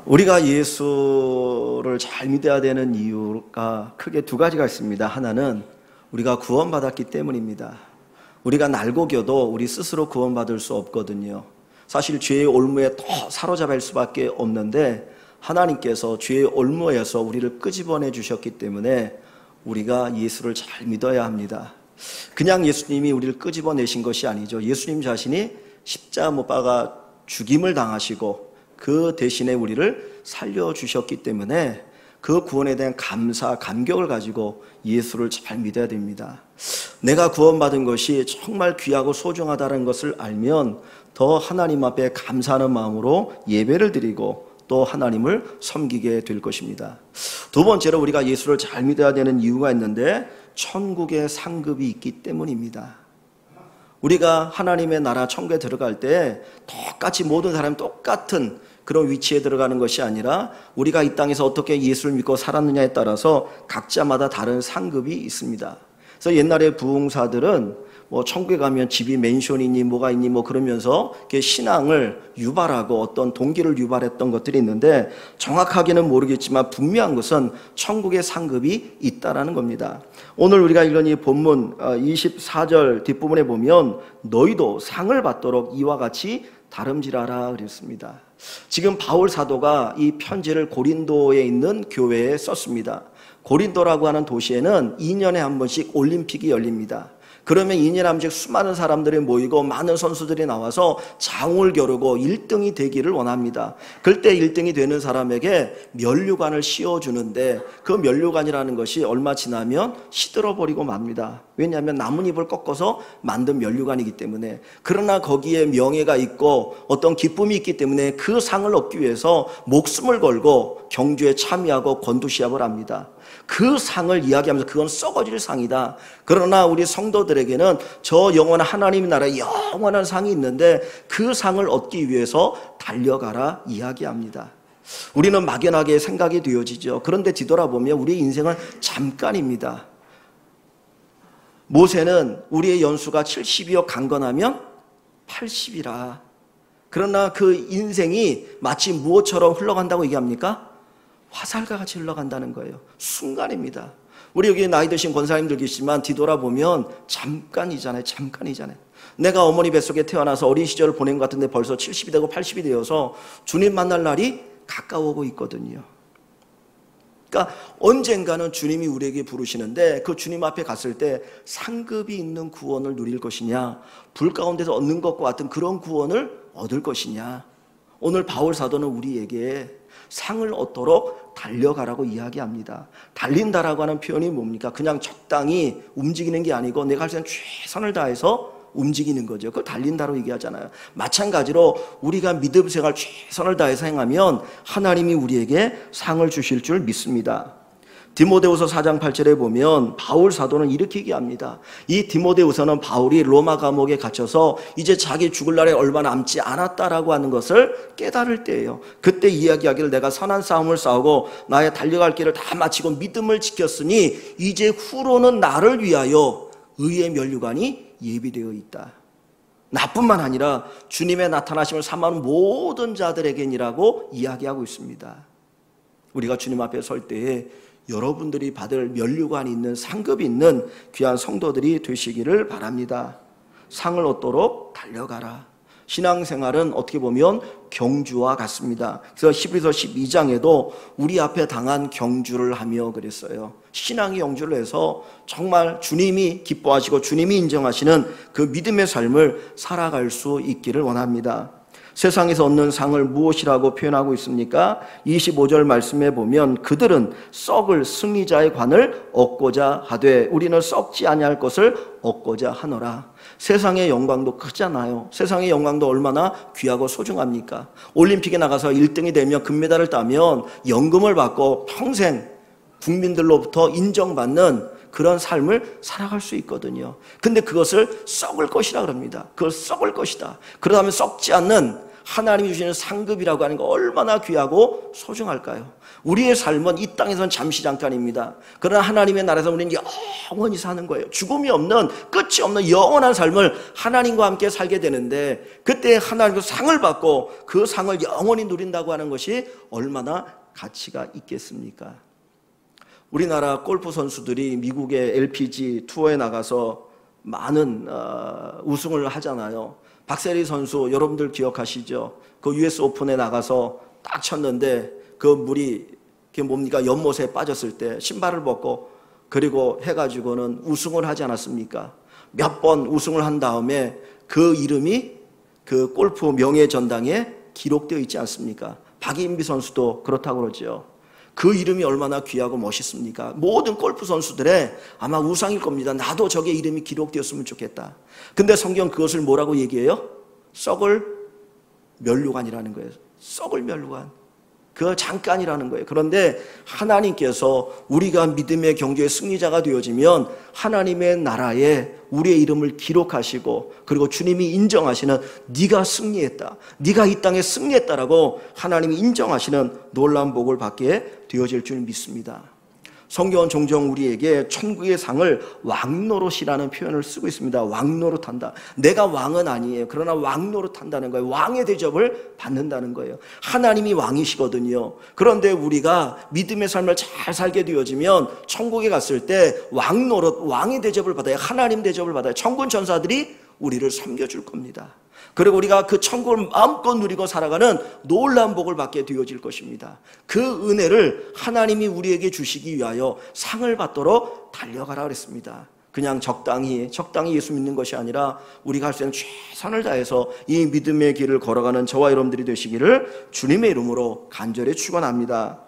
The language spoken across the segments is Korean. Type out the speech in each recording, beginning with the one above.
우리가 예수를 잘 믿어야 되는 이유가 크게 두 가지가 있습니다. 하나는 우리가 구원받았기 때문입니다. 우리가 날고겨도 우리 스스로 구원받을 수 없거든요. 사실 죄의 올무에 더 사로잡힐 수밖에 없는데 하나님께서 죄의 올무에서 우리를 끄집어내 주셨기 때문에 우리가 예수를 잘 믿어야 합니다. 그냥 예수님이 우리를 끄집어내신 것이 아니죠. 예수님 자신이 십자가 못 박아 죽임을 당하시고 그 대신에 우리를 살려주셨기 때문에 그 구원에 대한 감사, 감격을 가지고 예수를 잘 믿어야 됩니다. 내가 구원받은 것이 정말 귀하고 소중하다는 것을 알면 더 하나님 앞에 감사하는 마음으로 예배를 드리고 또 하나님을 섬기게 될 것입니다. 두 번째로 우리가 예수를 잘 믿어야 되는 이유가 있는데 천국의 상급이 있기 때문입니다. 우리가 하나님의 나라 천국에 들어갈 때 똑같이 모든 사람이 똑같은 그런 위치에 들어가는 것이 아니라 우리가 이 땅에서 어떻게 예수를 믿고 살았느냐에 따라서 각자마다 다른 상급이 있습니다. 그래서 옛날에 부흥사들은 천국에 가면 집이 맨션이니 뭐가 있니 그러면서 신앙을 유발하고 어떤 동기를 유발했던 것들이 있는데 정확하게는 모르겠지만 분명한 것은 천국의 상급이 있다라는 겁니다. 오늘 우리가 읽은 이 본문 24절 뒷부분에 보면 너희도 상을 받도록 이와 같이 다름질하라 그랬습니다. 지금 바울 사도가 이 편지를 고린도에 있는 교회에 썼습니다. 고린도라고 하는 도시에는 2년에 한 번씩 올림픽이 열립니다. 그러면 2년에 한 번씩 수많은 사람들이 모이고 많은 선수들이 나와서 장을 겨루고 1등이 되기를 원합니다. 그때 1등이 되는 사람에게 면류관을 씌워주는데 그 면류관이라는 것이 얼마 지나면 시들어버리고 맙니다. 왜냐하면 나뭇잎을 꺾어서 만든 면류관이기 때문에. 그러나 거기에 명예가 있고 어떤 기쁨이 있기 때문에 그 상을 얻기 위해서 목숨을 걸고 경주에 참여하고 권투시합을 합니다. 그 상을 이야기하면서 그건 썩어질 상이다. 그러나 우리 성도들에게는 저 영원한 하나님의 나라에 영원한 상이 있는데 그 상을 얻기 위해서 달려가라 이야기합니다. 우리는 막연하게 생각이 되어지죠. 그런데 뒤돌아보면 우리의 인생은 잠깐입니다. 모세는 우리의 연수가 70이요 강건하면 80이라. 그러나 그 인생이 마치 무엇처럼 흘러간다고 얘기합니까? 화살과 같이 흘러간다는 거예요. 순간입니다. 우리 여기 나이 드신 권사님들 계시지만 뒤돌아보면 잠깐이잖아요. 내가 어머니 뱃속에 태어나서 어린 시절을 보낸 것 같은데 벌써 70이 되고 80이 되어서 주님 만날 날이 가까워오고 있거든요. 그러니까 언젠가는 주님이 우리에게 부르시는데 그 주님 앞에 갔을 때 상급이 있는 구원을 누릴 것이냐, 불 가운데서 얻는 것과 같은 그런 구원을 얻을 것이냐. 오늘 바울 사도는 우리에게 상을 얻도록 달려가라고 이야기합니다. 달린다라고 하는 표현이 뭡니까? 그냥 적당히 움직이는 게 아니고 내가 할 수 있는 최선을 다해서 움직이는 거죠. 그걸 달린다로 얘기하잖아요. 마찬가지로 우리가 믿음 생활 최선을 다해서 행하면 하나님이 우리에게 상을 주실 줄 믿습니다. 디모데후서 4장 8절에 보면 바울 사도는 이렇게 얘기합니다. 이 디모데후서는 바울이 로마 감옥에 갇혀서 이제 자기 죽을 날에 얼마 남지 않았다라고 하는 것을 깨달을 때예요. 그때 이야기하기를 내가 선한 싸움을 싸우고 나의 달려갈 길을 다 마치고 믿음을 지켰으니 이제 후로는 나를 위하여 의의 면류관이 예비되어 있다. 나뿐만 아니라 주님의 나타나심을 사모하는 모든 자들에게니라고 이야기하고 있습니다. 우리가 주님 앞에 설 때에 여러분들이 받을 면류관이 있는 상급이 있는 귀한 성도들이 되시기를 바랍니다. 상을 얻도록 달려가라. 신앙생활은 어떻게 보면 경주와 같습니다. 그래서 히브리서 12장에도 우리 앞에 당한 경주를 하며 그랬어요. 신앙의 경주를 해서 정말 주님이 기뻐하시고 주님이 인정하시는 그 믿음의 삶을 살아갈 수 있기를 원합니다. 세상에서 얻는 상을 무엇이라고 표현하고 있습니까? 25절 말씀에 보면 그들은 썩을 승리자의 관을 얻고자 하되 우리는 썩지 아니할 것을 얻고자 하노라. 세상의 영광도 크잖아요. 세상의 영광도 얼마나 귀하고 소중합니까? 올림픽에 나가서 1등이 되면 금메달을 따면 연금을 받고 평생 국민들로부터 인정받는 그런 삶을 살아갈 수 있거든요. 근데 그것을 썩을 것이라 그럽니다. 그걸 썩을 것이다. 그러다면 썩지 않는 하나님이 주시는 상급이라고 하는 거 얼마나 귀하고 소중할까요? 우리의 삶은 이 땅에서는 잠시 잠깐입니다. 그러나 하나님의 나라에서 우리는 영원히 사는 거예요. 죽음이 없는, 끝이 없는 영원한 삶을 하나님과 함께 살게 되는데, 그때 하나님께서 상을 받고 그 상을 영원히 누린다고 하는 것이 얼마나 가치가 있겠습니까? 우리나라 골프 선수들이 미국의 LPG 투어에 나가서 많은 우승을 하잖아요. 박세리 선수 여러분들 기억하시죠? 그 US 오픈에 나가서 딱 쳤는데 그 물이 그게 뭡니까? 연못에 빠졌을 때 신발을 벗고 그리고 해가지고는 우승을 하지 않았습니까? 몇 번 우승을 한 다음에 그 이름이 그 골프 명예전당에 기록되어 있지 않습니까? 박인비 선수도 그렇다고 그러죠. 그 이름이 얼마나 귀하고 멋있습니까? 모든 골프 선수들의 아마 우상일 겁니다. 나도 저게 이름이 기록되었으면 좋겠다. 근데 성경 그것을 뭐라고 얘기해요? 썩을 면류관이라는 거예요. 썩을 면류관. 그 잠깐이라는 거예요. 그런데 하나님께서 우리가 믿음의 경주의 승리자가 되어지면 하나님의 나라에 우리의 이름을 기록하시고, 그리고 주님이 인정하시는 네가 승리했다, 네가 이 땅에 승리했다라고 하나님이 인정하시는 놀라운 복을 받게 되어질 줄 믿습니다. 성경은 종종 우리에게 천국의 상을 왕노릇이라는 표현을 쓰고 있습니다. 왕노릇한다. 내가 왕은 아니에요. 그러나 왕노릇한다는 거예요. 왕의 대접을 받는다는 거예요. 하나님이 왕이시거든요. 그런데 우리가 믿음의 삶을 잘 살게 되어지면 천국에 갔을 때 왕노릇, 왕의 대접을 받아요. 하나님 대접을 받아요. 천군 천사들이 우리를 섬겨줄 겁니다. 그리고 우리가 그 천국을 마음껏 누리고 살아가는 놀라운 복을 받게 되어질 것입니다. 그 은혜를 하나님이 우리에게 주시기 위하여 상을 받도록 달려가라 그랬습니다. 그냥 적당히 예수 믿는 것이 아니라 우리가 할 수 있는 최선을 다해서 이 믿음의 길을 걸어가는 저와 여러분들이 되시기를 주님의 이름으로 간절히 축원합니다.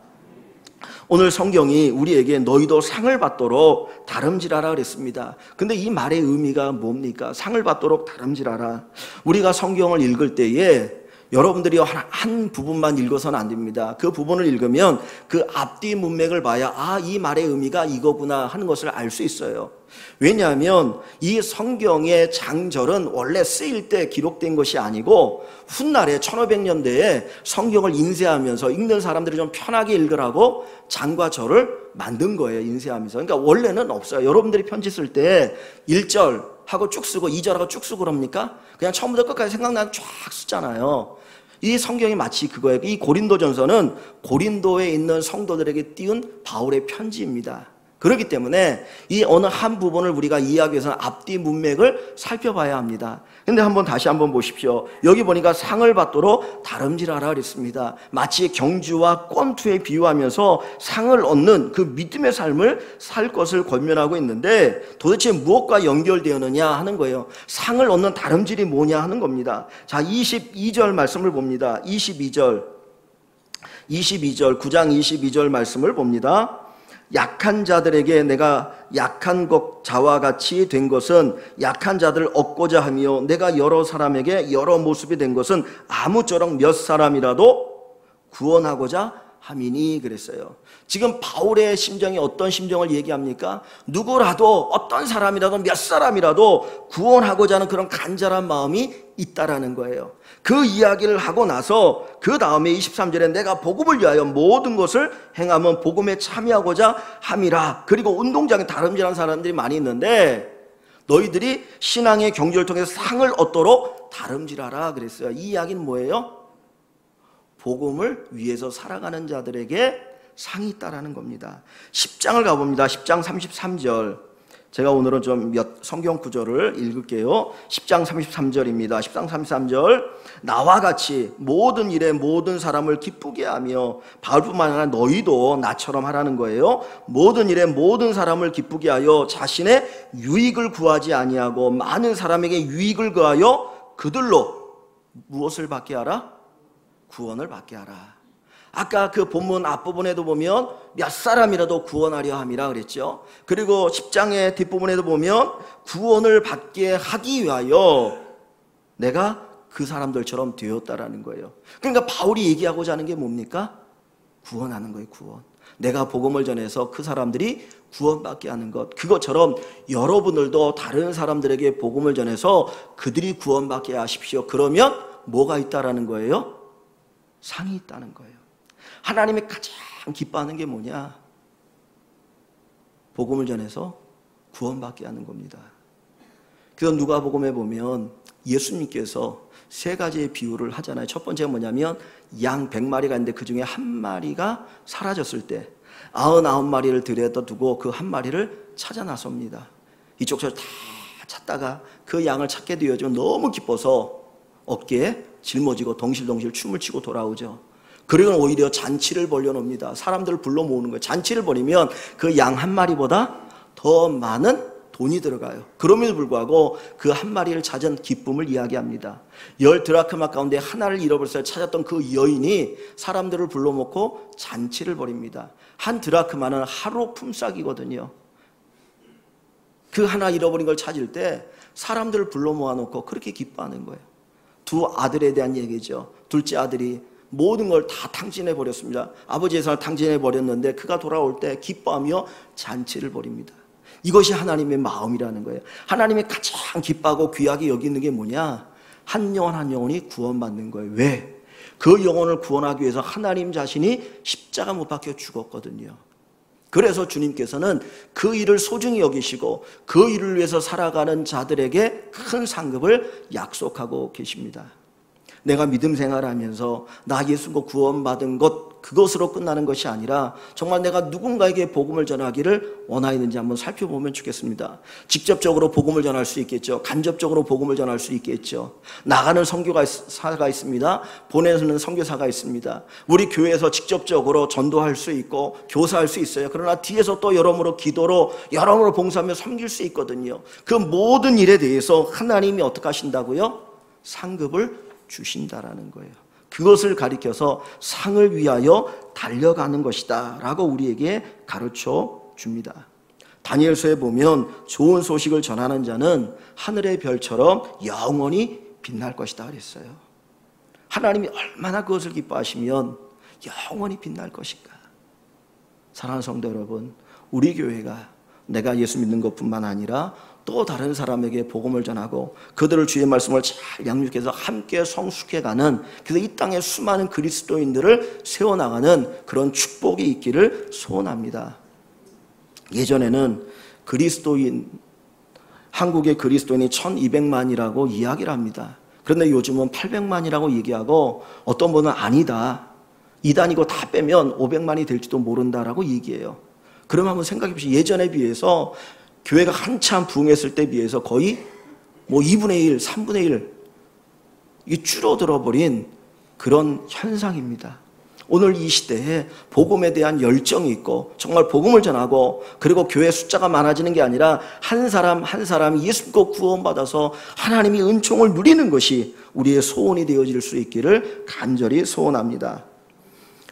오늘 성경이 우리에게 너희도 상을 받도록 다름질하라 그랬습니다. 근데 이 말의 의미가 뭡니까? 상을 받도록 다름질하라. 우리가 성경을 읽을 때에 여러분들이 한 부분만 읽어서는 안 됩니다. 그 부분을 읽으면 그 앞뒤 문맥을 봐야 이 말의 의미가 이거구나 하는 것을 알 수 있어요. 왜냐하면 이 성경의 장절은 원래 쓰일 때 기록된 것이 아니고 훗날에 1500년대에 성경을 인쇄하면서 읽는 사람들이 좀 편하게 읽으라고 장과 절을 만든 거예요. 인쇄하면서. 그러니까 원래는 없어요. 여러분들이 편지 쓸 때 1절 하고 쭉 쓰고 2절하고 쭉 쓰고 그럽니까? 그냥 처음부터 끝까지 생각나는 쫙 쓰잖아요. 이 성경이 마치 그거예요. 이 고린도전서는 고린도에 있는 성도들에게 띄운 바울의 편지입니다. 그렇기 때문에 이 어느 한 부분을 우리가 이해하기 위해서는 앞뒤 문맥을 살펴봐야 합니다. 근데 다시 한번 보십시오. 여기 보니까 상을 받도록 다름질하라 그랬습니다. 마치 경주와 권투에 비유하면서 상을 얻는 그 믿음의 삶을 살 것을 권면하고 있는데 도대체 무엇과 연결되었느냐 하는 거예요. 상을 얻는 다름질이 뭐냐 하는 겁니다. 자, 22절 말씀을 봅니다. 22절 9장 22절 말씀을 봅니다. 약한 자들에게 내가 약한 자와 같이 된 것은 약한 자들을 얻고자 하며 내가 여러 사람에게 여러 모습이 된 것은 아무쪼록 몇 사람이라도 구원하고자 함이니 그랬어요. 지금 바울의 심정이 어떤 심정을 얘기합니까? 누구라도 어떤 사람이라도 몇 사람이라도 구원하고자 하는 그런 간절한 마음이 있다라는 거예요. 그 이야기를 하고 나서 그 다음에 23절에 내가 복음을 위하여 모든 것을 행하면 복음에 참여하고자 함이라. 그리고 운동장에 다름질하는 사람들이 많이 있는데 너희들이 신앙의 경주를 통해서 상을 얻도록 다름질하라 그랬어요. 이 이야기는 뭐예요? 복음을 위해서 살아가는 자들에게 상이 있다라는 겁니다. 10장을 가봅니다. 10장 33절. 제가 오늘은 좀 몇 성경 구절을 읽을게요. 10장 33절입니다. 10장 33절. 나와 같이 모든 일에 모든 사람을 기쁘게 하며 바울뿐만 아니라 너희도 나처럼 하라는 거예요. 모든 일에 모든 사람을 기쁘게 하여 자신의 유익을 구하지 아니하고 많은 사람에게 유익을 구하여 그들로 무엇을 받게 하라? 구원을 받게 하라. 아까 그 본문 앞부분에도 보면 몇 사람이라도 구원하려 함이라 그랬죠. 그리고 10장의 뒷부분에도 보면 구원을 받게 하기 위하여 내가 그 사람들처럼 되었다라는 거예요. 그러니까 바울이 얘기하고자 하는 게 뭡니까? 구원하는 거예요. 구원. 내가 복음을 전해서 그 사람들이 구원받게 하는 것. 그것처럼 여러분들도 다른 사람들에게 복음을 전해서 그들이 구원받게 하십시오. 그러면 뭐가 있다라는 거예요? 상이 있다는 거예요. 하나님이 가장 기뻐하는 게 뭐냐? 복음을 전해서 구원받게 하는 겁니다. 그래서 누가복음에 보면 예수님께서 세 가지의 비유를 하잖아요. 첫 번째가 뭐냐면 양 100마리가 있는데 그 중에 한 마리가 사라졌을 때 99마리를 들여다 두고 그 한 마리를 찾아 나섭니다. 이쪽 저쪽 다 찾다가 그 양을 찾게 되어지면 너무 기뻐서 어깨에 짊어지고 덩실덩실 춤을 추고 돌아오죠. 그리고는 오히려 잔치를 벌려놓습니다. 사람들을 불러 모으는 거예요. 잔치를 벌이면 그 양 한 마리보다 더 많은 돈이 들어가요. 그럼에도 불구하고 그 한 마리를 찾은 기쁨을 이야기합니다. 10드라크마 가운데 하나를 잃어버려서 찾았던 그 여인이 사람들을 불러 모고 잔치를 벌입니다. 한 드라크마는 하루 품삯이거든요. 그 하나 잃어버린 걸 찾을 때 사람들을 불러 모아놓고 그렇게 기뻐하는 거예요. 두 아들에 대한 얘기죠. 둘째 아들이 모든 걸 다 탕진해 버렸습니다. 아버지 예산을 탕진해 버렸는데 그가 돌아올 때 기뻐하며 잔치를 벌입니다. 이것이 하나님의 마음이라는 거예요. 하나님이 가장 기뻐하고 귀하게 여기는 게 뭐냐? 한 영혼 한 영혼이 구원받는 거예요. 왜? 그 영혼을 구원하기 위해서 하나님 자신이 십자가 못 박혀 죽었거든요. 그래서 주님께서는 그 일을 소중히 여기시고 그 일을 위해서 살아가는 자들에게 큰 상급을 약속하고 계십니다. 내가 믿음 생활하면서 나 예수가 구원받은 것 그것으로 끝나는 것이 아니라 정말 내가 누군가에게 복음을 전하기를 원하였는지 한번 살펴보면 좋겠습니다. 직접적으로 복음을 전할 수 있겠죠. 간접적으로 복음을 전할 수 있겠죠. 나가는 선교사가 있습니다. 보내는 선교사가 있습니다. 우리 교회에서 직접적으로 전도할 수 있고 교사할 수 있어요. 그러나 뒤에서 또 여러모로 기도로 여러모로 봉사하며 섬길 수 있거든요. 그 모든 일에 대해서 하나님이 어떻게 하신다고요? 상급을 주신다라는 거예요. 그것을 가리켜서 상을 위하여 달려가는 것이다 라고 우리에게 가르쳐 줍니다. 다니엘서에 보면 좋은 소식을 전하는 자는 하늘의 별처럼 영원히 빛날 것이다 그랬어요. 하나님이 얼마나 그것을 기뻐하시면 영원히 빛날 것인가. 사랑하는 성도 여러분, 우리 교회가 내가 예수 믿는 것뿐만 아니라 또 다른 사람에게 복음을 전하고 그들을 주의 말씀을 잘 양육해서 함께 성숙해가는, 그래서 이 땅에 수많은 그리스도인들을 세워나가는 그런 축복이 있기를 소원합니다. 예전에는 한국의 그리스도인이 1200만이라고 이야기를 합니다. 그런데 요즘은 800만이라고 얘기하고 어떤 분은 아니다, 이단이고 다 빼면 500만이 될지도 모른다라고 얘기해요. 그럼 한번 생각해 보시죠. 예전에 비해서 교회가 한참 부흥했을 때 비해서 거의 2분의 1, 3분의 1 이게 줄어들어 버린 그런 현상입니다. 오늘 이 시대에 복음에 대한 열정이 있고 정말 복음을 전하고 그리고 교회 숫자가 많아지는 게 아니라 한 사람 한 사람이 예수 믿고 구원받아서 하나님이 은총을 누리는 것이 우리의 소원이 되어질 수 있기를 간절히 소원합니다.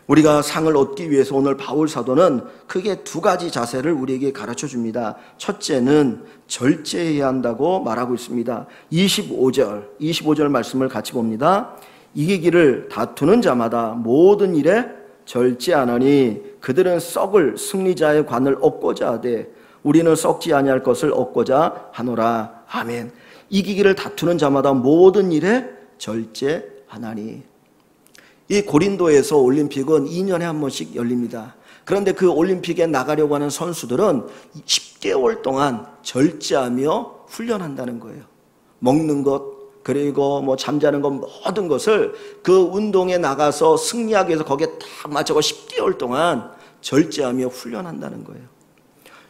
우리가 상을 얻기 위해서 오늘 바울 사도는 크게 두 가지 자세를 우리에게 가르쳐 줍니다. 첫째는 절제해야 한다고 말하고 있습니다. 25절 말씀을 같이 봅니다. 이기기를 다투는 자마다 모든 일에 절제하나니 그들은 썩을 승리자의 관을 얻고자 하되 우리는 썩지 아니할 것을 얻고자 하노라. 아멘. 이기기를 다투는 자마다 모든 일에 절제하나니. 이 고린도에서 올림픽은 2년에 한 번씩 열립니다. 그런데 그 올림픽에 나가려고 하는 선수들은 10개월 동안 절제하며 훈련한다는 거예요. 먹는 것, 그리고 잠자는 것, 모든 것을 그 운동에 나가서 승리하기 위해서 거기에 딱 맞춰서 10개월 동안 절제하며 훈련한다는 거예요.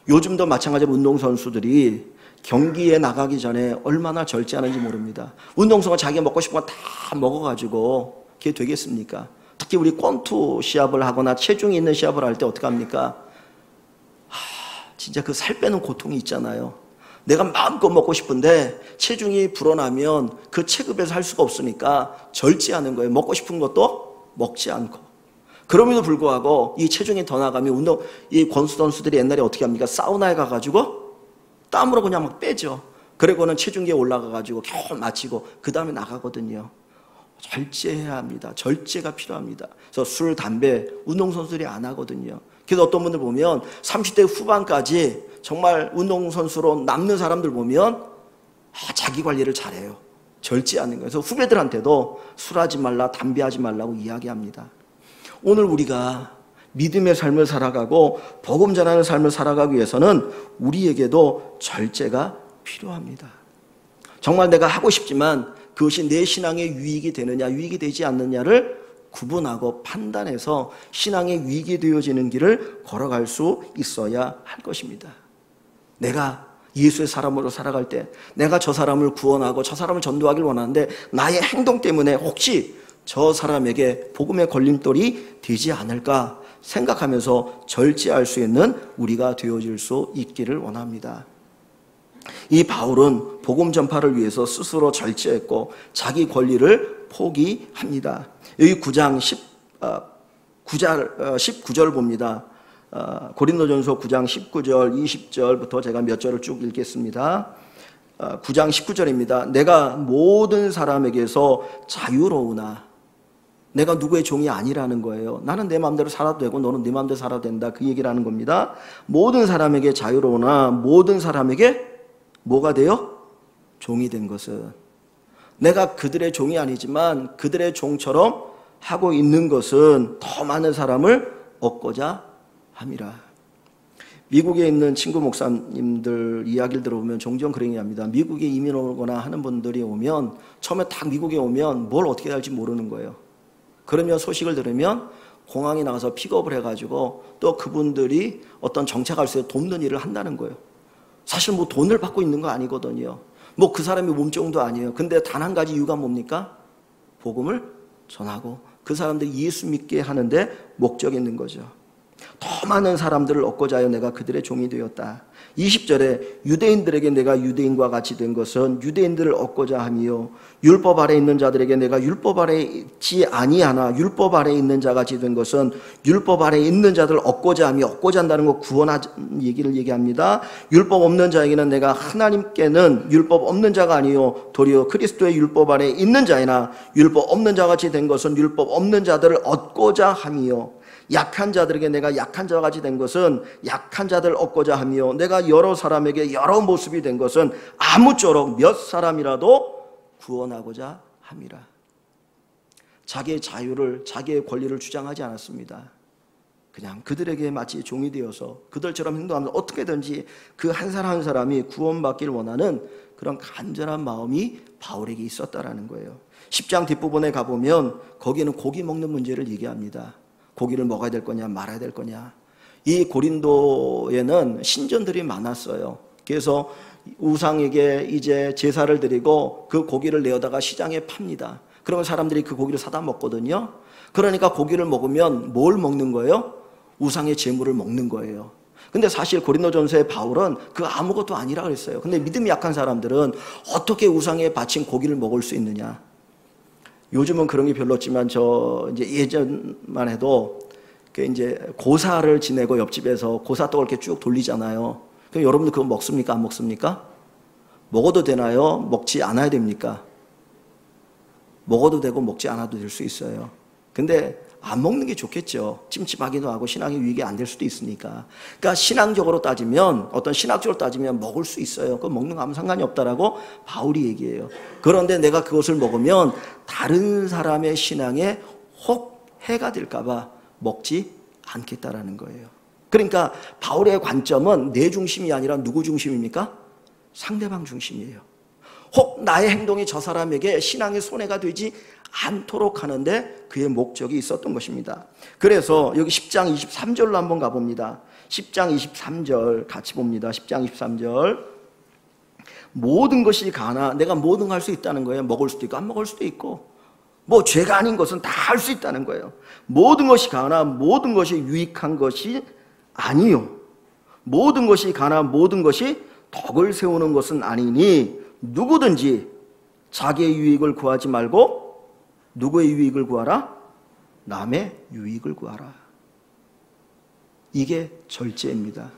요즘도 마찬가지로 운동선수들이 경기에 나가기 전에 얼마나 절제하는지 모릅니다. 운동선수가 자기가 먹고 싶은 거 다 먹어가지고 그게 되겠습니까? 특히 우리 권투 시합을 하거나 체중이 있는 시합을 할 때 어떻게 합니까? 진짜 그 살 빼는 고통이 있잖아요. 내가 마음껏 먹고 싶은데 체중이 불어나면 그 체급에서 할 수가 없으니까 절제하는 거예요. 먹고 싶은 것도 먹지 않고. 그럼에도 불구하고 이 체중이 더 나가면 이 권수 선수들이 옛날에 어떻게 합니까? 사우나에 가가지고 땀으로 그냥 막 빼죠. 그리고는 체중계에 올라가가지고 겨우 마치고 그 다음에 나가거든요. 절제해야 합니다. 절제가 필요합니다. 그래서 술, 담배, 운동선수들이 안 하거든요. 그래서 어떤 분들 보면 30대 후반까지 정말 운동선수로 남는 사람들 보면 자기 관리를 잘해요. 절제하는 거예요. 그래서 후배들한테도 술하지 말라, 담배하지 말라고 이야기합니다. 오늘 우리가 믿음의 삶을 살아가고 복음 전하는 삶을 살아가기 위해서는 우리에게도 절제가 필요합니다. 정말 내가 하고 싶지만 그것이 내 신앙에 유익이 되느냐, 유익이 되지 않느냐를 구분하고 판단해서 신앙에 유익이 되어지는 길을 걸어갈 수 있어야 할 것입니다. 내가 예수의 사람으로 살아갈 때 내가 저 사람을 구원하고 저 사람을 전도하길 원하는데 나의 행동 때문에 혹시 저 사람에게 복음의 걸림돌이 되지 않을까 생각하면서 절제할 수 있는 우리가 되어질 수 있기를 원합니다. 이 바울은 복음 전파를 위해서 스스로 절제했고 자기 권리를 포기합니다. 여기 9장 19절 봅니다. 고린도전서 9장 19절 20절부터 제가 몇 절을 쭉 읽겠습니다. 9장 19절입니다. 내가 모든 사람에게서 자유로우나, 내가 누구의 종이 아니라는 거예요. 나는 내 마음대로 살아도 되고 너는 네 마음대로 살아도 된다, 그 얘기를 하는 겁니다. 모든 사람에게 자유로우나 모든 사람에게 뭐가 돼요? 종이 된 것은, 내가 그들의 종이 아니지만 그들의 종처럼 하고 있는 것은 더 많은 사람을 얻고자 함이라. 미국에 있는 친구 목사님들 이야기를 들어보면 종종 그런 얘기합니다. 미국에 이민 오거나 하는 분들이 오면 처음에 딱 미국에 오면 뭘 어떻게 할지 모르는 거예요. 그러면 소식을 들으면 공항에 나가서 픽업을 해가지고 또 그분들이 어떤 정착할 수 있는 돕는 일을 한다는 거예요. 사실 뭐 돈을 받고 있는 거 아니거든요. 뭐 그 사람의 몸종도 아니에요. 근데 단 한 가지 이유가 뭡니까? 복음을 전하고 그 사람들이 예수 믿게 하는데 목적이 있는 거죠. 더 많은 사람들을 얻고자 하여 내가 그들의 종이 되었다. 20절에 유대인들에게 내가 유대인과 같이 된 것은 유대인들을 얻고자 함이요, 율법 아래 있는 자들에게 내가 율법 아래 있지 아니하나 율법 아래 있는 자같이 된 것은 율법 아래 있는 자들을 얻고자 함이, 얻고자 한다는 거 구원하는 얘기를 얘기합니다. 율법 없는 자에게는 내가 하나님께는 율법 없는 자가 아니요 도리어 그리스도의 율법 아래 있는 자이나 율법 없는 자같이 된 것은 율법 없는 자들을 얻고자 함이요, 약한 자들에게 내가 약한 자같이 된 것은 약한 자들을 얻고자 하며 내가 여러 사람에게 여러 모습이 된 것은 아무쪼록 몇 사람이라도 구원하고자 함이라. 자기의 자유를, 자기의 권리를 주장하지 않았습니다. 그냥 그들에게 마치 종이 되어서 그들처럼 행동하면서 어떻게든지 그 한 사람 한 사람이 구원받기를 원하는 그런 간절한 마음이 바울에게 있었다라는 거예요. 10장 뒷부분에 가보면 거기에는 고기 먹는 문제를 얘기합니다. 고기를 먹어야 될 거냐 말아야 될 거냐. 이 고린도에는 신전들이 많았어요. 그래서 우상에게 이제 제사를 드리고 그 고기를 내어다가 시장에 팝니다. 그러면 사람들이 그 고기를 사다 먹거든요. 그러니까 고기를 먹으면 뭘 먹는 거예요? 우상의 제물을 먹는 거예요. 근데 사실 고린도전서의 바울은 그 아무것도 아니라 그랬어요. 근데 믿음이 약한 사람들은 어떻게 우상에 바친 고기를 먹을 수 있느냐. 요즘은 그런 게 별로 없지만 저 이제 예전만 해도 그 이제 고사를 지내고 옆집에서 고사떡을 이렇게 쭉 돌리잖아요. 그럼 여러분들 그거 먹습니까? 안 먹습니까? 먹어도 되나요? 먹지 않아야 됩니까? 먹어도 되고 먹지 않아도 될 수 있어요. 근데 안 먹는 게 좋겠죠. 찜찜하기도 하고 신앙에 유익이 안 될 수도 있으니까. 그러니까 신앙적으로 따지면, 어떤 신학적으로 따지면 먹을 수 있어요. 그거 먹는 거 아무 상관이 없다라고 바울이 얘기해요. 그런데 내가 그것을 먹으면 다른 사람의 신앙에 혹 해가 될까 봐 먹지 않겠다라는 거예요. 그러니까 바울의 관점은 내 중심이 아니라 누구 중심입니까? 상대방 중심이에요. 혹 나의 행동이 저 사람에게 신앙의 손해가 되지 않도록 하는데 그의 목적이 있었던 것입니다. 그래서 여기 10장 23절로 한번 가봅니다. 10장 23절 같이 봅니다. 10장 23절. 모든 것이 가나, 내가 모든 걸 할 수 있다는 거예요. 먹을 수도 있고 안 먹을 수도 있고 뭐 죄가 아닌 것은 다 할 수 있다는 거예요. 모든 것이 가나 모든 것이 유익한 것이 아니요, 모든 것이 가나 모든 것이 덕을 세우는 것은 아니니 누구든지 자기의 유익을 구하지 말고 누구의 유익을 구하라? 남의 유익을 구하라. 이게 절제입니다.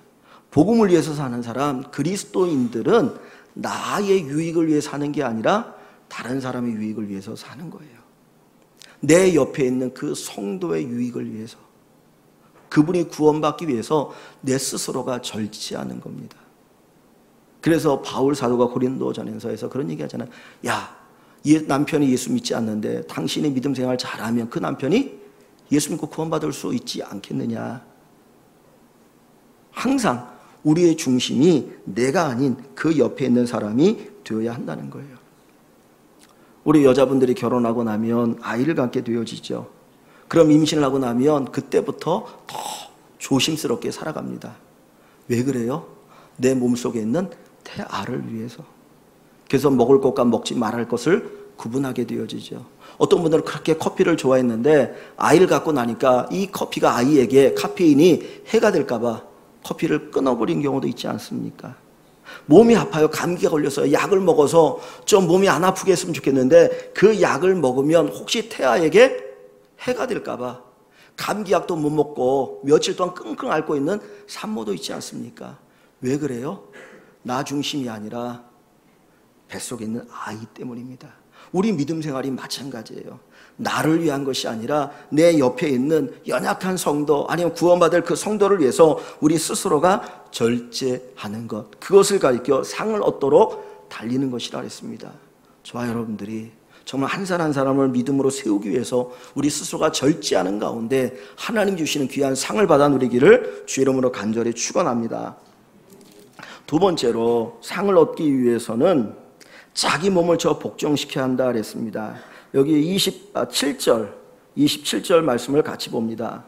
복음을 위해서 사는 사람, 그리스도인들은 나의 유익을 위해 사는 게 아니라 다른 사람의 유익을 위해서 사는 거예요. 내 옆에 있는 그 성도의 유익을 위해서, 그분이 구원받기 위해서 내 스스로가 절제하는 겁니다. 그래서 바울 사도가 고린도전서에서 그런 얘기 하잖아요. 야, 남편이 예수 믿지 않는데 당신이 믿음 생활 잘하면 그 남편이 예수 믿고 구원받을 수 있지 않겠느냐. 항상 우리의 중심이 내가 아닌 그 옆에 있는 사람이 되어야 한다는 거예요. 우리 여자분들이 결혼하고 나면 아이를 갖게 되어지죠. 그럼 임신을 하고 나면 그때부터 더 조심스럽게 살아갑니다. 왜 그래요? 내 몸속에 있는 태아를 위해서. 그래서 먹을 것과 먹지 말할 것을 구분하게 되어지죠. 어떤 분들은 그렇게 커피를 좋아했는데 아이를 갖고 나니까 이 커피가 아이에게 카페인이 해가 될까 봐 커피를 끊어버린 경우도 있지 않습니까? 몸이 아파요. 감기가 걸려서 약을 먹어서 좀 몸이 안 아프게 했으면 좋겠는데 그 약을 먹으면 혹시 태아에게 해가 될까 봐 감기약도 못 먹고 며칠 동안 끙끙 앓고 있는 산모도 있지 않습니까? 왜 그래요? 나 중심이 아니라 뱃속에 있는 아이 때문입니다. 우리 믿음 생활이 마찬가지예요. 나를 위한 것이 아니라 내 옆에 있는 연약한 성도 아니면 구원받을 그 성도를 위해서 우리 스스로가 절제하는 것, 그것을 가리켜 상을 얻도록 달리는 것이라 했습니다. 저와 여러분들이 정말 한 사람 한 사람을 믿음으로 세우기 위해서 우리 스스로가 절제하는 가운데 하나님 주시는 귀한 상을 받아 누리기를 주 이름으로 간절히 축원합니다. 두 번째로 상을 얻기 위해서는 자기 몸을 복종시켜야 한다 그랬습니다. 여기 27절 말씀을 같이 봅니다.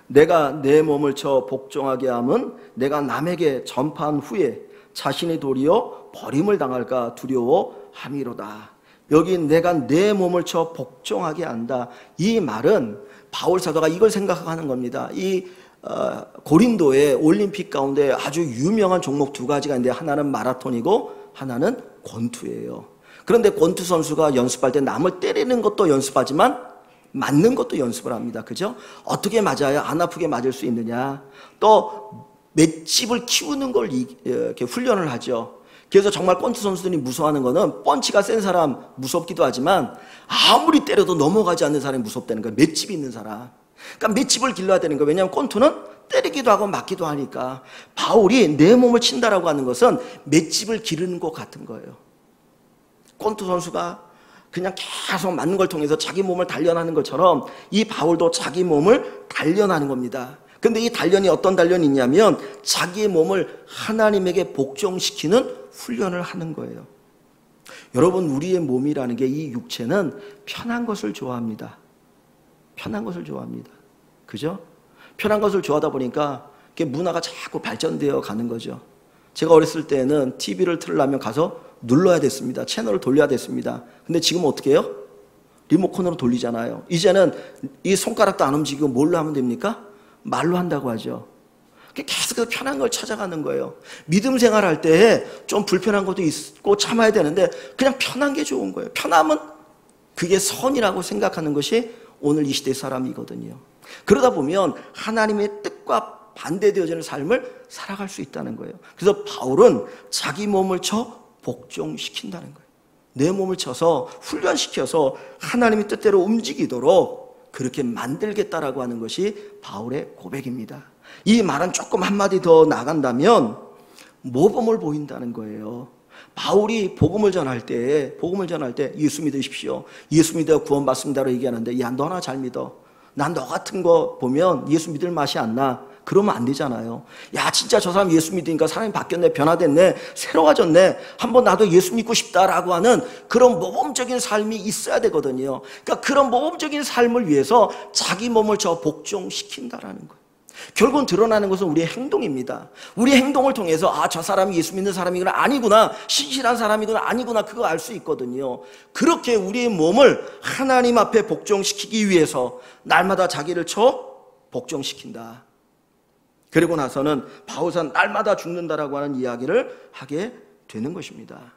내가 내 몸을 복종하게 함은 내가 남에게 전파한 후에 자신이 도리어 버림을 당할까 두려워함이로다. 여기 내가 내 몸을 복종하게 한다. 이 말은 바울 사도가 이걸 생각하는 겁니다. 이 고린도의 올림픽 가운데 아주 유명한 종목 두 가지가 있는데 하나는 마라톤이고 하나는 권투예요. 그런데 권투 선수가 연습할 때 남을 때리는 것도 연습하지만 맞는 것도 연습을 합니다. 그죠? 어떻게 맞아야 안 아프게 맞을 수 있느냐. 또 맷집을 키우는 걸 이렇게 훈련을 하죠. 그래서 정말 권투 선수들이 무서워하는 거는 펀치가 센 사람 무섭기도 하지만 아무리 때려도 넘어가지 않는 사람이 무섭다는 거예요. 맷집이 있는 사람. 그러니까 맷집을 길러야 되는 거예요. 왜냐하면 권투는 때리기도 하고 맞기도 하니까. 바울이 내 몸을 친다라고 하는 것은 맷집을 기르는 것 같은 거예요. 권투 선수가 그냥 계속 맞는 걸 통해서 자기 몸을 단련하는 것처럼 이 바울도 자기 몸을 단련하는 겁니다. 근데 이 단련이 어떤 단련이 있냐면 자기의 몸을 하나님에게 복종시키는 훈련을 하는 거예요. 여러분, 우리의 몸이라는 게 이 육체는 편한 것을 좋아합니다. 편한 것을 좋아합니다. 그죠? 편한 것을 좋아하다 보니까 문화가 자꾸 발전되어 가는 거죠. 제가 어렸을 때는 TV를 틀으려면 가서 눌러야 됐습니다. 채널을 돌려야 됐습니다. 근데 지금 어떻게 해요? 리모컨으로 돌리잖아요. 이제는 이 손가락도 안 움직이고 뭘로 하면 됩니까? 말로 한다고 하죠. 계속 편한 걸 찾아가는 거예요. 믿음 생활할 때 좀 불편한 것도 있고 참아야 되는데 그냥 편한 게 좋은 거예요. 편함은 그게 선이라고 생각하는 것이 오늘 이 시대의 사람이거든요. 그러다 보면 하나님의 뜻과 반대되어지는 삶을 살아갈 수 있다는 거예요. 그래서 바울은 자기 몸을 복종시킨다는 거예요. 내 몸을 쳐서 훈련시켜서 하나님의 뜻대로 움직이도록 그렇게 만들겠다라고 하는 것이 바울의 고백입니다. 이 말은 조금 한마디 더 나간다면 모범을 보인다는 거예요. 바울이 복음을 전할 때 예수 믿으십시오. 예수 믿어 구원받습니다라고 얘기하는데 야, 너나 잘 믿어. 난 너 같은 거 보면 예수 믿을 맛이 안 나. 그러면 안 되잖아요. 야, 진짜 저 사람 예수 믿으니까 사람이 바뀌었네, 변화됐네, 새로워졌네, 한번 나도 예수 믿고 싶다라고 하는 그런 모범적인 삶이 있어야 되거든요. 그러니까 그런 모범적인 삶을 위해서 자기 몸을 복종시킨다라는 거예요. 결국은 드러나는 것은 우리의 행동입니다. 우리의 행동을 통해서 저 사람이 예수 믿는 사람이구나, 아니구나, 신실한 사람이구나, 아니구나, 그거 알 수 있거든요. 그렇게 우리의 몸을 하나님 앞에 복종시키기 위해서 날마다 자기를 복종시킨다. 그리고 나서는 바울은 날마다 죽는다라고 하는 이야기를 하게 되는 것입니다.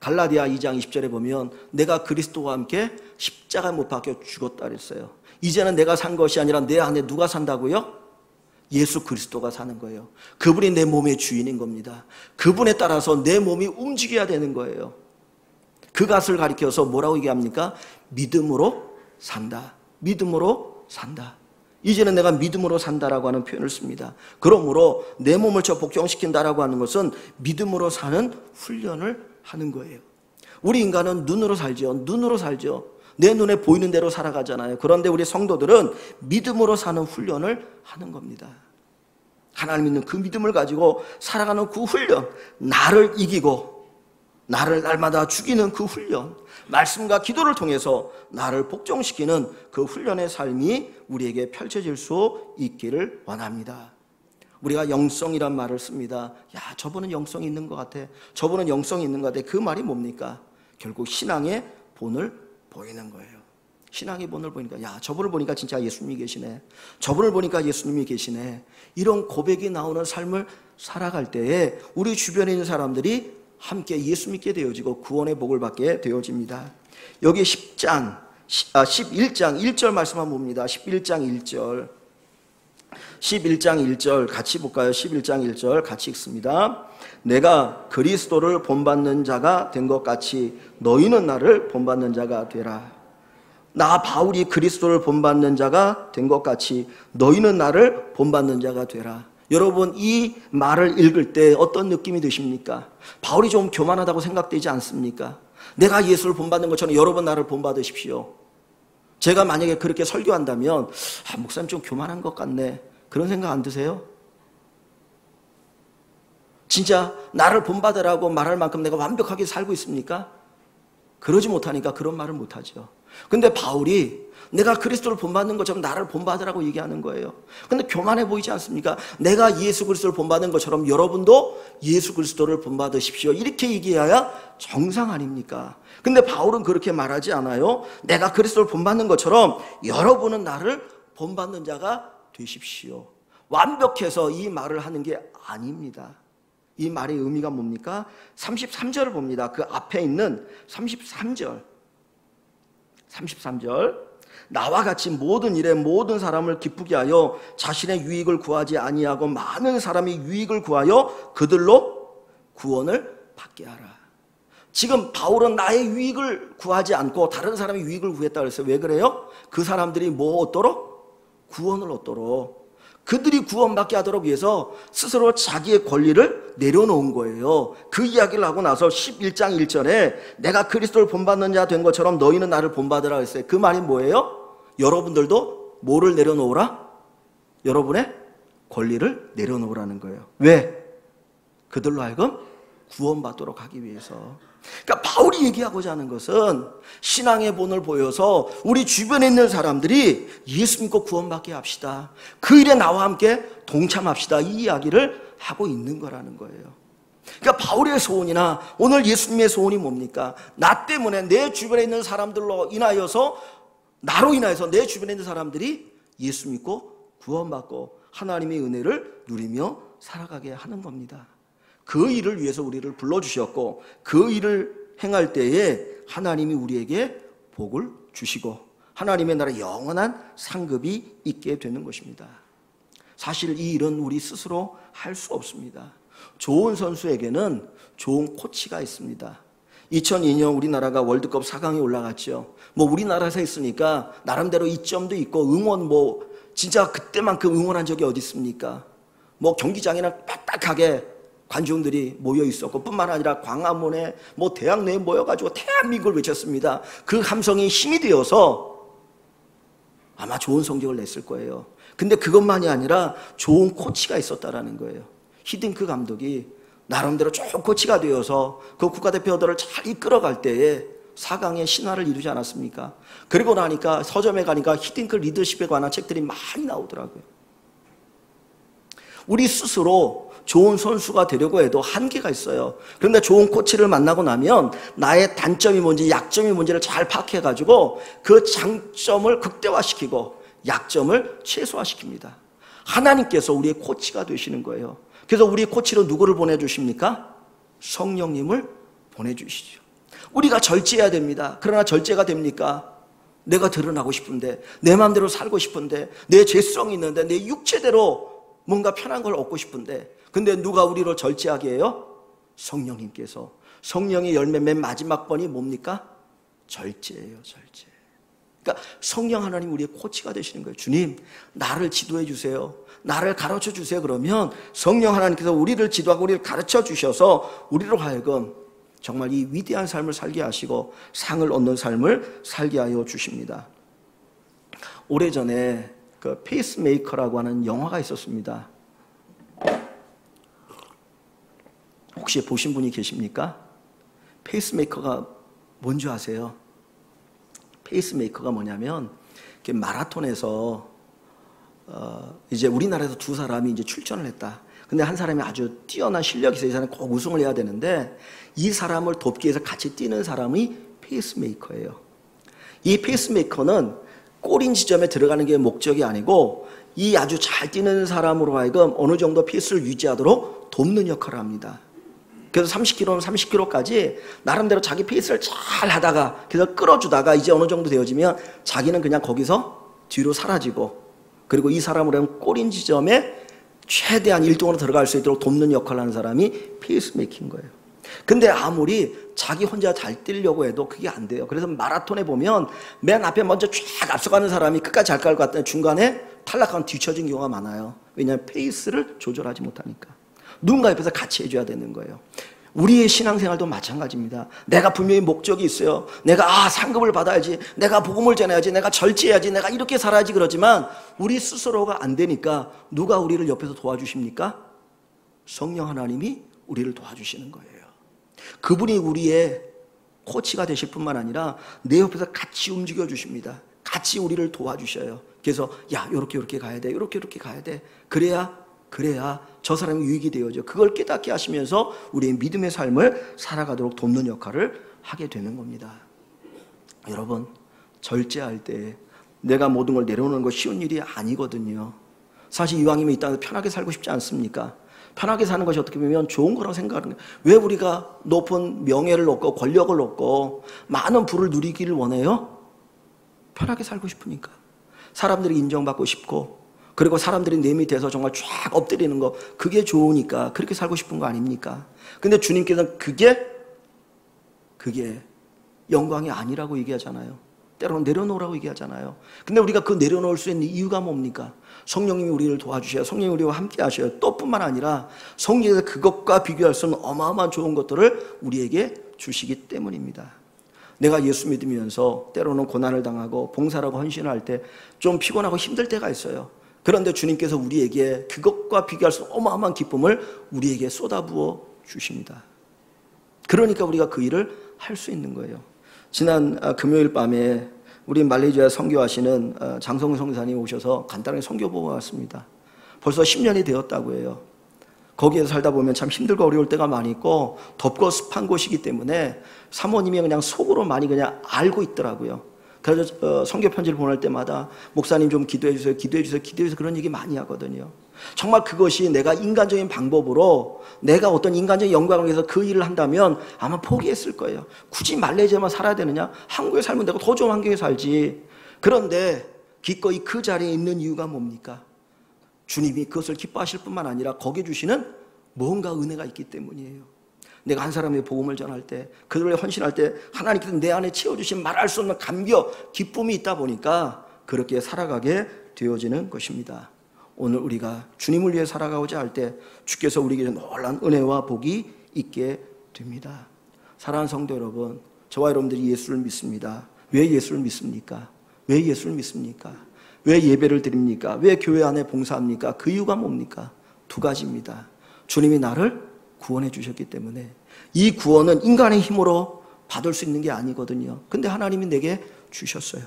갈라디아 2장 20절에 보면 내가 그리스도와 함께 십자가에 못 박혀 죽었다 그랬어요. 이제는 내가 산 것이 아니라 내 안에 누가 산다고요? 예수 그리스도가 사는 거예요. 그분이 내 몸의 주인인 겁니다. 그분에 따라서 내 몸이 움직여야 되는 거예요. 그것을 가리켜서 뭐라고 얘기합니까? 믿음으로 산다. 믿음으로 산다. 이제는 내가 믿음으로 산다라고 하는 표현을 씁니다. 그러므로 내 몸을 복종시킨다라고 하는 것은 믿음으로 사는 훈련을 하는 거예요. 우리 인간은 눈으로 살죠. 눈으로 살죠. 내 눈에 보이는 대로 살아가잖아요. 그런데 우리 성도들은 믿음으로 사는 훈련을 하는 겁니다. 하나님 믿는 그 믿음을 가지고 살아가는 그 훈련, 나를 이기고 나를 날마다 죽이는 그 훈련, 말씀과 기도를 통해서 나를 복종시키는 그 훈련의 삶이 우리에게 펼쳐질 수 있기를 원합니다. 우리가 영성이란 말을 씁니다. 야, 저분은 영성이 있는 것 같아. 저분은 영성이 있는 것 같아. 그 말이 뭡니까? 결국 신앙의 본을 보이는 거예요. 신앙의 본을 보니까 야, 저분을 보니까 진짜 예수님이 계시네. 저분을 보니까 예수님이 계시네. 이런 고백이 나오는 삶을 살아갈 때에 우리 주변에 있는 사람들이 함께 예수 믿게 되어지고 구원의 복을 받게 되어집니다. 여기 11장 1절 말씀만 봅니다. 11장 1절 11장 1절 같이 볼까요? 11장 1절 같이 읽습니다. 내가 그리스도를 본받는 자가 된 것 같이 너희는 나를 본받는 자가 되라. 나 바울이 그리스도를 본받는 자가 된 것 같이 너희는 나를 본받는 자가 되라. 여러분, 이 말을 읽을 때 어떤 느낌이 드십니까? 바울이 좀 교만하다고 생각되지 않습니까? 내가 예수를 본받는 것처럼 여러분 나를 본받으십시오. 제가 만약에 그렇게 설교한다면 목사님 좀 교만한 것 같네, 그런 생각 안 드세요? 진짜 나를 본받으라고 말할 만큼 내가 완벽하게 살고 있습니까? 그러지 못하니까 그런 말을 못하죠. 근데 바울이 내가 그리스도를 본받는 것처럼 나를 본받으라고 얘기하는 거예요. 근데 교만해 보이지 않습니까? 내가 예수 그리스도를 본받는 것처럼 여러분도 예수 그리스도를 본받으십시오, 이렇게 얘기해야 정상 아닙니까? 근데 바울은 그렇게 말하지 않아요. 내가 그리스도를 본받는 것처럼 여러분은 나를 본받는 자가 되십시오. 완벽해서 이 말을 하는 게 아닙니다. 이 말의 의미가 뭡니까? 33절을 봅니다. 그 앞에 있는 33절 나와 같이 모든 일에 모든 사람을 기쁘게 하여 자신의 유익을 구하지 아니하고 많은 사람이 유익을 구하여 그들로 구원을 받게 하라. 지금 바울은 나의 유익을 구하지 않고 다른 사람의 유익을 구했다고 했어요. 왜 그래요? 그 사람들이 뭐 얻도록? 구원을 얻도록. 그들이 구원받게 하도록 위해서 스스로 자기의 권리를 내려놓은 거예요. 그 이야기를 하고 나서 11장 1절에 내가 그리스도를 본받는 자 된 것처럼 너희는 나를 본받으라 했어요. 그 말이 뭐예요? 여러분들도 뭐를 내려놓으라? 여러분의 권리를 내려놓으라는 거예요. 왜? 그들로 하여금 구원받도록 하기 위해서. 그러니까 바울이 얘기하고자 하는 것은 신앙의 본을 보여서 우리 주변에 있는 사람들이 예수 믿고 구원받게 합시다, 그 일에 나와 함께 동참합시다, 이 이야기를 하고 있는 거라는 거예요. 그러니까 바울의 소원이나 오늘 예수님의 소원이 뭡니까? 나 때문에 내 주변에 있는 사람들로 인하여서, 나로 인하여서 내 주변에 있는 사람들이 예수 믿고 구원받고 하나님의 은혜를 누리며 살아가게 하는 겁니다. 그 일을 위해서 우리를 불러주셨고 그 일을 행할 때에 하나님이 우리에게 복을 주시고 하나님의 나라 영원한 상급이 있게 되는 것입니다. 사실 이 일은 우리 스스로 할 수 없습니다. 좋은 선수에게는 좋은 코치가 있습니다. 2002년 우리나라가 월드컵 4강에 올라갔죠. 우리나라에서 있으니까 나름대로 이점도 있고 응원 진짜 그때만큼 응원한 적이 어디 있습니까? 경기장에는 빡빡하게 관중들이 모여 있었고 뿐만 아니라 광화문에 대학 내에 모여가지고 대한민국을 외쳤습니다. 그 함성이 힘이 되어서 아마 좋은 성적을 냈을 거예요. 근데 그것만이 아니라 좋은 코치가 있었다라는 거예요. 히딩크 감독이 나름대로 좋은 코치가 되어서 그 국가대표들을 잘 이끌어갈 때에 4강의 신화를 이루지 않았습니까? 그리고 나니까 서점에 가니까 히딩크 리더십에 관한 책들이 많이 나오더라고요. 우리 스스로 좋은 선수가 되려고 해도 한계가 있어요. 그런데 좋은 코치를 만나고 나면 나의 단점이 뭔지 약점이 뭔지를 잘 파악해가지고 그 장점을 극대화시키고 약점을 최소화시킵니다. 하나님께서 우리의 코치가 되시는 거예요. 그래서 우리의 코치로 누구를 보내주십니까? 성령님을 보내주시죠. 우리가 절제해야 됩니다. 그러나 절제가 됩니까? 내가 드러나고 싶은데, 내 마음대로 살고 싶은데, 내 죄성이 있는데, 내 육체대로 뭔가 편한 걸 얻고 싶은데, 근데 누가 우리를 절제하게 해요? 성령님께서. 성령의 열매 맨 마지막 번이 뭡니까? 절제예요, 절제. 그러니까 성령 하나님 우리의 코치가 되시는 거예요. 주님, 나를 지도해 주세요. 나를 가르쳐 주세요. 그러면 성령 하나님께서 우리를 지도하고 우리를 가르쳐 주셔서 우리로 하여금 정말 이 위대한 삶을 살게 하시고 상을 얻는 삶을 살게 하여 주십니다. 오래전에 그 페이스메이커라고 하는 영화가 있었습니다. 혹시 보신 분이 계십니까? 페이스메이커가 뭔지 아세요? 페이스메이커가 뭐냐면 마라톤에서 이제 우리나라에서 두 사람이 이제 출전을 했다. 근데 한 사람이 아주 뛰어난 실력이 있어요. 이 사람이 꼭 우승을 해야 되는데 이 사람을 돕기 위해서 같이 뛰는 사람이 페이스메이커예요. 이 페이스메이커는 꼬린 지점에 들어가는 게 목적이 아니고 이 아주 잘 뛰는 사람으로 하여금 어느 정도 페이스를 유지하도록 돕는 역할을 합니다. 그래서 30km는 30km까지 나름대로 자기 페이스를 잘 하다가 그래서 끌어주다가 이제 어느 정도 되어지면 자기는 그냥 거기서 뒤로 사라지고 그리고 이 사람을 하면 꼬린 지점에 최대한 1등으로 들어갈 수 있도록 돕는 역할을 하는 사람이 페이스메이킹인 거예요. 근데 아무리 자기 혼자 잘 뛰려고 해도 그게 안 돼요. 그래서 마라톤에 보면 맨 앞에 먼저 쫙 앞서가는 사람이 끝까지 잘 갈 것 같더니 중간에 탈락하면 뒤처진 경우가 많아요. 왜냐하면 페이스를 조절하지 못하니까. 누군가 옆에서 같이 해줘야 되는 거예요. 우리의 신앙생활도 마찬가지입니다. 내가 분명히 목적이 있어요. 내가 상급을 받아야지, 내가 복음을 전해야지, 내가 절제해야지, 내가 이렇게 살아야지 그러지만 우리 스스로가 안 되니까 누가 우리를 옆에서 도와주십니까? 성령 하나님이 우리를 도와주시는 거예요. 그분이 우리의 코치가 되실 뿐만 아니라 내 옆에서 같이 움직여 주십니다. 같이 우리를 도와주셔요. 그래서 야 요렇게 가야 돼, 요렇게 가야 돼. 그래야 저 사람이 유익이 되어져. 그걸 깨닫게 하시면서 우리의 믿음의 삶을 살아가도록 돕는 역할을 하게 되는 겁니다. 여러분, 절제할 때 내가 모든 걸 내려놓는 거 쉬운 일이 아니거든요. 사실 이왕이면 이 땅에서 편하게 살고 싶지 않습니까? 편하게 사는 것이 어떻게 보면 좋은 거라고 생각하는 거예요. 왜 우리가 높은 명예를 얻고 권력을 얻고 많은 부를 누리기를 원해요? 편하게 살고 싶으니까. 사람들이 인정받고 싶고 그리고 사람들이 내 밑에서 정말 쫙 엎드리는 거 그게 좋으니까 그렇게 살고 싶은 거 아닙니까? 근데 주님께서는 그게 영광이 아니라고 얘기하잖아요. 때로는 내려놓으라고 얘기하잖아요. 근데 우리가 그 내려놓을 수 있는 이유가 뭡니까? 성령님이 우리를 도와주셔야 성령이 우리와 함께 하셔요. 또 뿐만 아니라 성령에서 그것과 비교할 수 없는 어마어마한 좋은 것들을 우리에게 주시기 때문입니다. 내가 예수 믿으면서 때로는 고난을 당하고 봉사라고 헌신을 할 때 좀 피곤하고 힘들 때가 있어요. 그런데 주님께서 우리에게 그것과 비교할 수 없는 어마어마한 기쁨을 우리에게 쏟아부어 주십니다. 그러니까 우리가 그 일을 할 수 있는 거예요. 지난 금요일 밤에 우리 말레이시아 선교하시는 장성우 선교사님 오셔서 간단하게 선교 보고 왔습니다. 벌써 10년이 되었다고 해요. 거기에서 살다 보면 참 힘들고 어려울 때가 많이 있고 덥고 습한 곳이기 때문에 사모님이 그냥 속으로 많이 그냥 알고 있더라고요. 그래서 선교 편지를 보낼 때마다 목사님 좀 기도해 주세요, 기도해 주세요, 기도해 주세요 그런 얘기 많이 하거든요. 정말 그것이 내가 인간적인 방법으로 내가 어떤 인간적인 영광을 위해서 그 일을 한다면 아마 포기했을 거예요. 굳이 말레이시아만 살아야 되느냐? 한국에 살면 되고 더 좋은 환경에 살지. 그런데 기꺼이 그 자리에 있는 이유가 뭡니까? 주님이 그것을 기뻐하실 뿐만 아니라 거기에 주시는 뭔가 은혜가 있기 때문이에요. 내가 한 사람의 복음을 전할 때 그들을 헌신할 때 하나님께서 내 안에 채워주신 말할 수 없는 감격, 기쁨이 있다 보니까 그렇게 살아가게 되어지는 것입니다. 오늘 우리가 주님을 위해 살아가고자 할 때 주께서 우리에게 놀라운 은혜와 복이 있게 됩니다. 사랑하는 성도 여러분, 저와 여러분들이 예수를 믿습니다. 왜 예수를 믿습니까? 왜 예수를 믿습니까? 왜 예배를 드립니까? 왜 교회 안에 봉사합니까? 그 이유가 뭡니까? 두 가지입니다. 주님이 나를 구원해 주셨기 때문에 이 구원은 인간의 힘으로 받을 수 있는 게 아니거든요. 근데 하나님이 내게 주셨어요.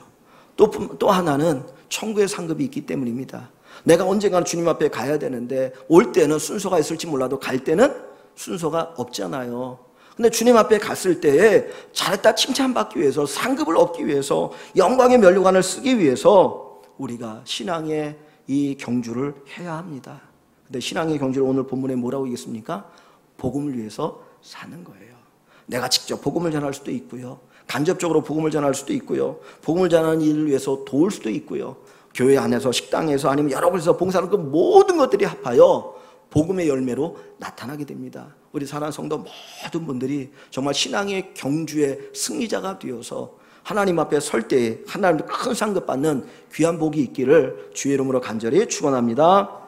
또 하나는 천국의 상급이 있기 때문입니다. 내가 언젠가는 주님 앞에 가야 되는데 올 때는 순서가 있을지 몰라도 갈 때는 순서가 없잖아요. 근데 주님 앞에 갔을 때에 잘했다 칭찬받기 위해서 상급을 얻기 위해서 영광의 면류관을 쓰기 위해서 우리가 신앙의 이 경주를 해야 합니다. 근데 신앙의 경주를 오늘 본문에 뭐라고 얘기했습니까? 복음을 위해서 사는 거예요. 내가 직접 복음을 전할 수도 있고요. 간접적으로 복음을 전할 수도 있고요. 복음을 전하는 일을 위해서 도울 수도 있고요. 교회 안에서 식당에서 아니면 여러 곳에서 봉사하는 그 모든 것들이 합하여 복음의 열매로 나타나게 됩니다. 우리 사랑하는 성도 모든 분들이 정말 신앙의 경주의 승리자가 되어서 하나님 앞에 설 때에 하나님의 큰 상급 받는 귀한 복이 있기를 주의 이름으로 간절히 축원합니다.